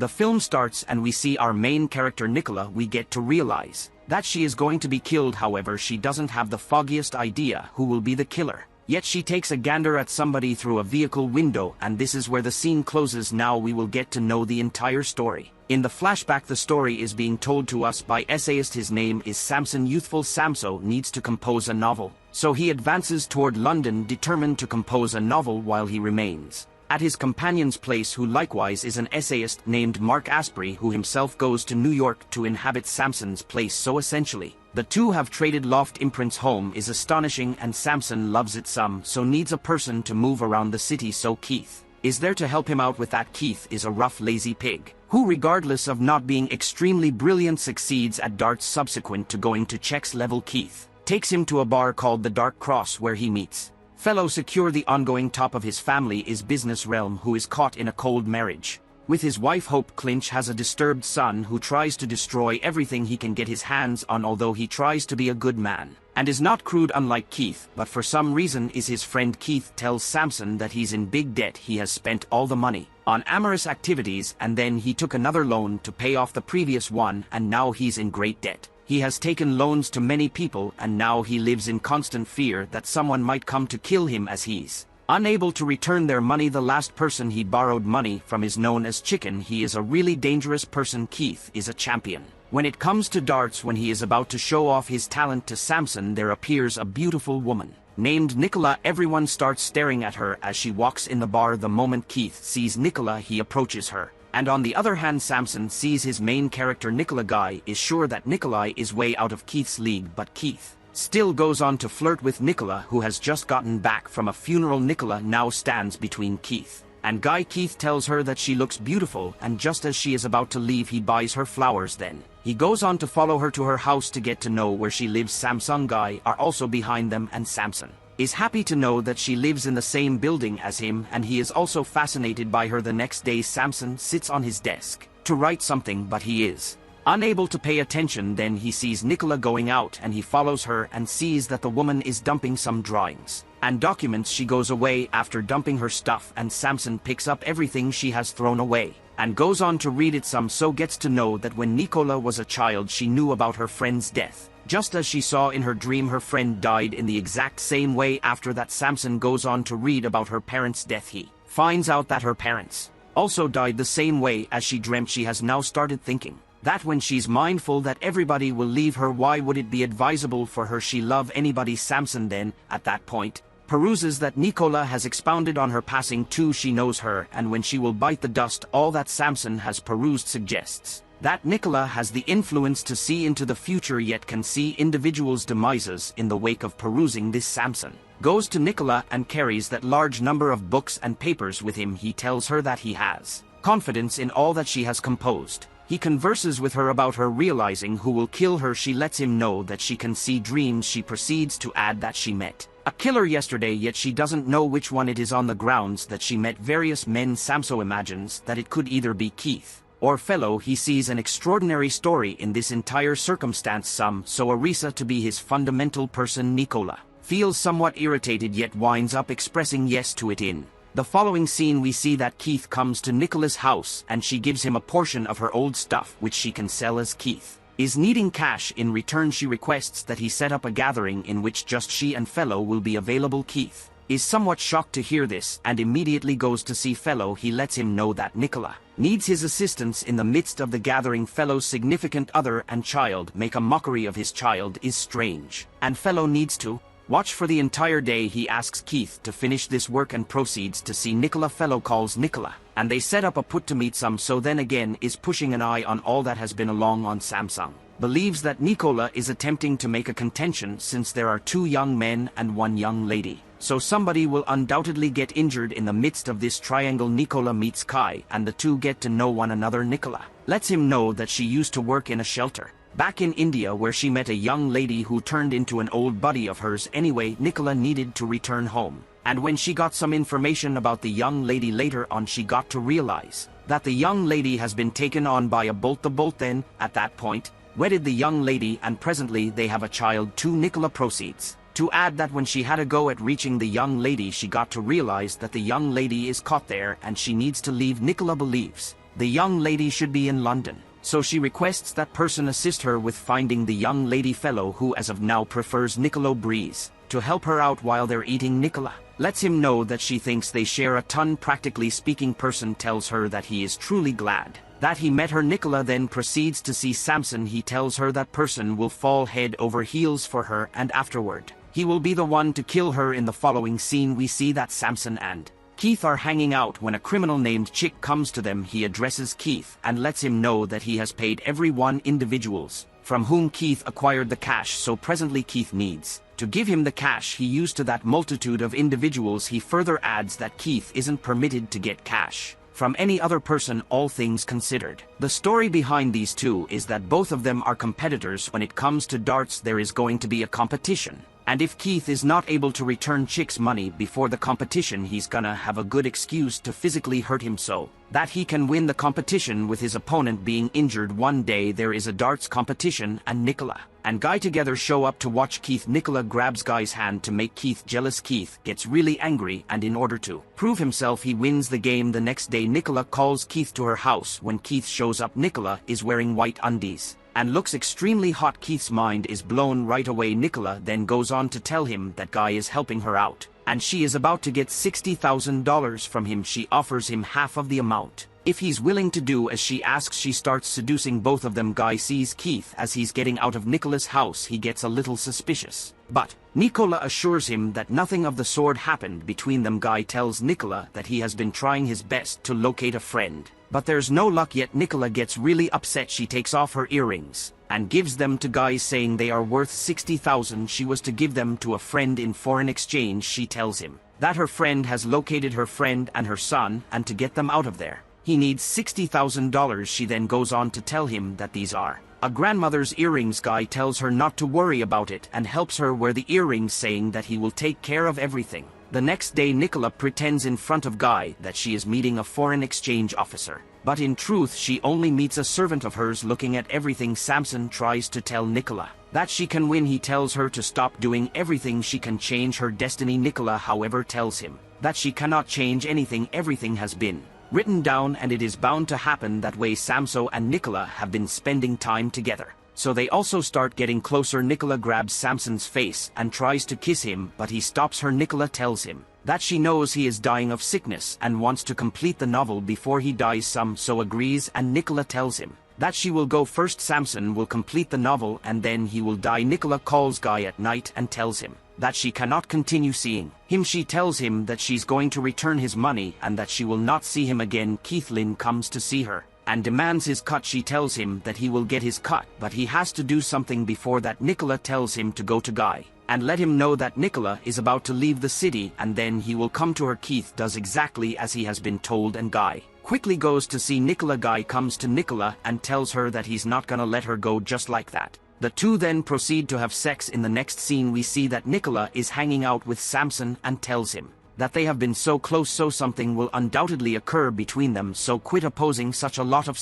The film starts and we see our main character Nicola. We get to realize that she is going to be killed, however she doesn't have the foggiest idea who will be the killer. Yet she takes a gander at somebody through a vehicle window, and this is where the scene closes. Now we will get to know the entire story. In the flashback, the story is being told to us by essayist. His name is Samson. Youthful Samso needs to compose a novel, so he advances toward London, determined to compose a novel while he remains at his companion's place, who likewise is an essayist named Mark Asprey, who himself goes to New York to inhabit Samson's place. So essentially, the two have traded loft imprints. Home is astonishing and Samson loves it some, so needs a person to move around the city, so Keith is there to help him out with that. Keith is a rough, lazy pig, who regardless of not being extremely brilliant succeeds at darts. Subsequent to going to checks level, Keith takes him to a bar called the Dark Cross, where he meets fellow secure. The ongoing top of his family is Business Realm, who is caught in a cold marriage with his wife Hope. Clinch has a disturbed son who tries to destroy everything he can get his hands on, although he tries to be a good man and is not crude unlike Keith, but for some reason is his friend. Keith tells Samson that he's in big debt. He has spent all the money on amorous activities, and then he took another loan to pay off the previous one, and now he's in great debt. He has taken loans to many people, and now he lives in constant fear that someone might come to kill him as he's unable to return their money. The last person he borrowed money from is known as Chicken. He is a really dangerous person. Keith is a champion when it comes to darts. When he is about to show off his talent to Samson, there appears a beautiful woman named Nicola. Everyone starts staring at her as she walks in the bar. The moment Keith sees Nicola, he approaches her. And on the other hand, Samson sees his main character Nicola. Guy is sure that Nikolai is way out of Keith's league, but Keith still goes on to flirt with Nicola, who has just gotten back from a funeral. Nicola now stands between Keith and Guy. Keith tells her that she looks beautiful, and just as she is about to leave, he buys her flowers. Then he goes on to follow her to her house to get to know where she lives. Samson Guy are also behind them, and Samson is happy to know that she lives in the same building as him, and he is also fascinated by her. The next day, Samson sits on his desk to write something, but he is unable to pay attention. Then he sees Nicola going out, and he follows her and sees that the woman is dumping some drawings and documents. She goes away after dumping her stuff, and Samson picks up everything she has thrown away and goes on to read it some, so gets to know that when Nicola was a child she knew about her friend's death. Just as she saw in her dream, her friend died in the exact same way. After that, Samson goes on to read about her parents' death. He finds out that her parents also died the same way as she dreamt. She has now started thinking that when she's mindful that everybody will leave her, why would it be advisable for her she love anybody? Samson then, at that point, peruses that Nicola has expounded on her passing too. She knows her, and when she will bite the dust. All that Samson has perused suggests that Nicola has the influence to see into the future, yet can see individuals' demises. In the wake of perusing this, Samson goes to Nicola and carries that large number of books and papers with him. He tells her that he has confidence in all that she has composed. He converses with her about her realizing who will kill her. She lets him know that she can see dreams. She proceeds to add that she met a killer yesterday, yet she doesn't know which one it is, on the grounds that she met various men. Samso imagines that it could either be Keith or fellow. He sees an extraordinary story in this entire circumstance, so Arisa to be his fundamental person. Nicola feels somewhat irritated, yet winds up expressing yes to it. In the following scene, we see that Keith comes to Nicola's house and she gives him a portion of her old stuff which she can sell, as Keith is needing cash. In return, she requests that he set up a gathering in which just she and fellow will be available. Keith is somewhat shocked to hear this and immediately goes to see fellow. He lets him know that Nicola needs his assistance in the midst of the gathering. Fellow's significant other and child make a mockery of his child is strange, and fellow needs to watch for the entire day. He asks Keith to finish this work and proceeds to see Nicola. Fellow calls Nicola and they set up a put to meet some, so then again is pushing an eye on all that has been along on. Samsung believes that Nicola is attempting to make a contention, since there are 2 young men and 1 young lady, so somebody will undoubtedly get injured in the midst of this triangle. Nicola meets Kai and the two get to know one another. Nicola lets him know that she used to work in a shelter back in India, where she met a young lady who turned into an old buddy of hers. Anyway, Nicola needed to return home, and when she got some information about the young lady later on, she got to realize that the young lady has been taken on by a bolt. The bolt then, at that point, wedded the young lady, and presently they have a child too. Nicola proceeds to add that when she had a go at reaching the young lady, she got to realize that the young lady is caught there and she needs to leave. Nicola believes The young lady should be in London, so she requests that person assist her with finding the young lady fellow who as of now prefers Niccolo Breeze, to help her out while they're eating. Nicola lets him know that she thinks they share a ton. Practically speaking, person tells her that he is truly glad that he met her. Nicola then proceeds to see Samson. He tells her that person will fall head over heels for her, and afterward, he will be the one to kill her. In the following scene, we see that Samson and Keith are hanging out when a criminal named Chick comes to them. He addresses Keith and lets him know that he has paid every one individuals from whom Keith acquired the cash, so presently Keith needs to give him the cash he used to that multitude of individuals. He further adds that Keith isn't permitted to get cash from any other person, all things considered. The story behind these two is that both of them are competitors when it comes to darts. There is going to be a competition, and if Keith is not able to return Chick's money before the competition, he's gonna have a good excuse to physically hurt him so that he can win the competition with his opponent being injured. One day there is a darts competition and Nicola and Guy together show up to watch Keith. Nicola grabs Guy's hand to make Keith jealous. Keith gets really angry, and in order to prove himself, he wins the game. The next day Nicola calls Keith to her house. When Keith shows up, Nicola is wearing white undies and looks extremely hot. Keith's mind is blown right away. Nicola then goes on to tell him that Guy is helping her out, and she is about to get $60,000 from him. She offers him half of the amount if he's willing to do as she asks. She starts seducing both of them. Guy sees Keith as he's getting out of Nicola's house. He gets a little suspicious, but Nicola assures him that nothing of the sort happened between them. Guy tells Nicola that he has been trying his best to locate a friend, but there's no luck yet. Nicola gets really upset. She takes off her earrings and gives them to Guy, saying they are worth $60,000. She was to give them to a friend in foreign exchange. She tells him that her friend has located her friend and her son, and to get them out of there, he needs $60,000. She then goes on to tell him that these are a grandmother's earrings. Guy tells her not to worry about it and helps her wear the earrings, saying that he will take care of everything. The next day Nicola pretends in front of Guy that she is meeting a foreign exchange officer, but in truth she only meets a servant of hers looking at everything. Samson tries to tell Nicola that she can win. He tells her to stop doing everything. She can change her destiny. Nicola, however, tells him that she cannot change anything. Everything has been written down, and it is bound to happen that way. Samson and Nicola have been spending time together, so they also start getting closer. Nicola grabs Samson's face and tries to kiss him, but he stops her. Nicola tells him that she knows he is dying of sickness and wants to complete the novel before he dies. So agrees, and Nicola tells him that she will go first. Samson will complete the novel and then he will die. Nicola calls Guy at night and tells him that she cannot continue seeing him. She tells him that she's going to return his money and that she will not see him again. Keithlyn comes to see her and demands his cut. She tells him that he will get his cut, but he has to do something before that. Nicola tells him to go to Guy and let him know that Nicola is about to leave the city, and then he will come to her. Keith does exactly as he has been told, and Guy quickly goes to see Nicola. Guy comes to Nicola and tells her that he's not gonna let her go just like that. The two then proceed to have sex. In the next scene we see that Nicola is hanging out with Samson and tells him that they have been so close, so something will undoubtedly occur between them, so quit opposing such a lot of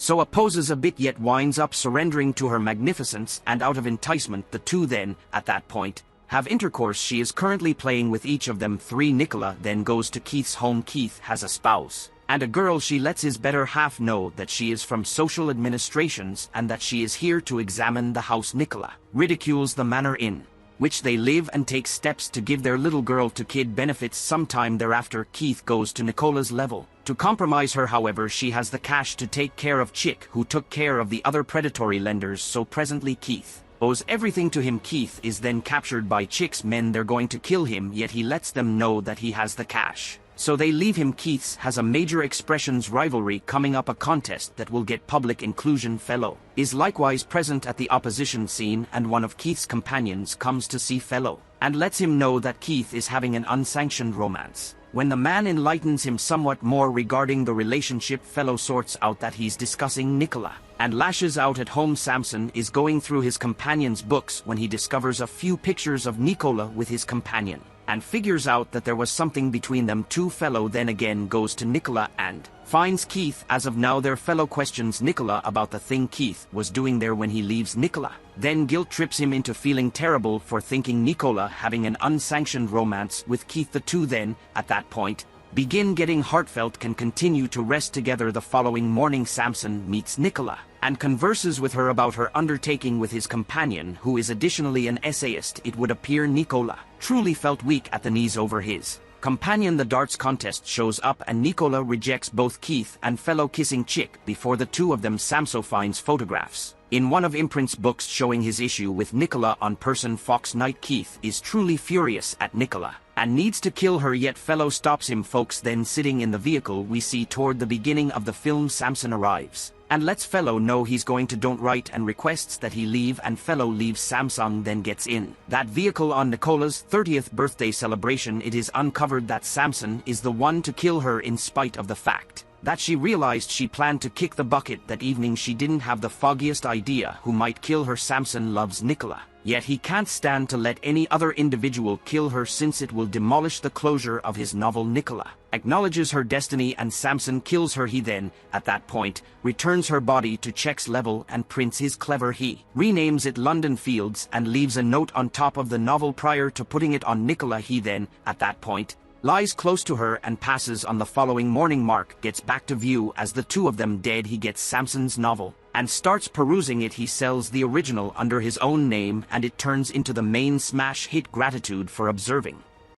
so opposes a bit, yet winds up surrendering to her magnificence, and out of enticement the two then, at that point, have intercourse. She is currently playing with each of them three. Nicola then goes to Keith's home. Keith has a spouse and a girl. She lets his better half know that she is from social administrations and that she is here to examine the house. Nicola ridicules the manner in which they live and takes steps to give their little girl to kid benefits. Sometime thereafter Keith goes to Nicola's level to compromise her. However, she has the cash to take care of Chick, who took care of the other predatory lenders, so presently Keith owes everything to him. Keith is then captured by Chick's men. They're going to kill him, yet he lets them know that he has the cash, so they leave him. Keith has a major expressions rivalry coming up. A contest that will get public inclusion. Fellow is likewise present at the opposition scene, and one of Keith's companions comes to see Fellow and lets him know that Keith is having an unsanctioned romance. When the man enlightens him somewhat more regarding the relationship, Fellow sorts out that he's discussing Nicola and lashes out at home. Samson is going through his companion's books when he discovers a few pictures of Nicola with his companion and figures out that there was something between them two. Fellow then again goes to Nicola and finds Keith. As of now, their Fellow questions Nicola about the thing Keith was doing there when he leaves. Nicola then guilt trips him into feeling terrible for thinking Nicola having an unsanctioned romance with Keith. The two then, at that point, begin getting heartfelt can continue to rest together. The following morning Samson meets Nicola, and converses with her about her undertaking with his companion, who is additionally an essayist. It would appear Nicola truly felt weak at the knees over his companion. The darts contest shows up and Nicola rejects both Keith and fellow kissing chick. Before the two of them, Samso finds photographs in one of Imprint's books showing his issue with Nicola on person. Fox Knight Keith is truly furious at Nicola and needs to kill her, yet fellow stops him. Folks, then sitting in the vehicle we see toward the beginning of the film, Samson arrives and lets fellow know he's going to don't write and requests that he leave, and fellow leaves. Samsung then gets in that vehicle on Nicola's 30th birthday celebration. It is uncovered that Samson is the one to kill her, in spite of the fact that she realized she planned to kick the bucket that evening. She didn't have the foggiest idea who might kill her. Samson loves Nicola, yet he can't stand to let any other individual kill her, since it will demolish the closure of his novel. Nicola acknowledges her destiny and Samson kills her. He then, at that point, returns her body to Czech's level and prints his clever. He renames it London Fields and leaves a note on top of the novel prior to putting it on Nicola. He then, at that point, lies close to her and passes on. The following morning Mark gets back to view as the two of them dead. He gets Samson's novel and starts perusing it. He sells the original under his own name and it turns into the main smash hit Gratitude for Observing.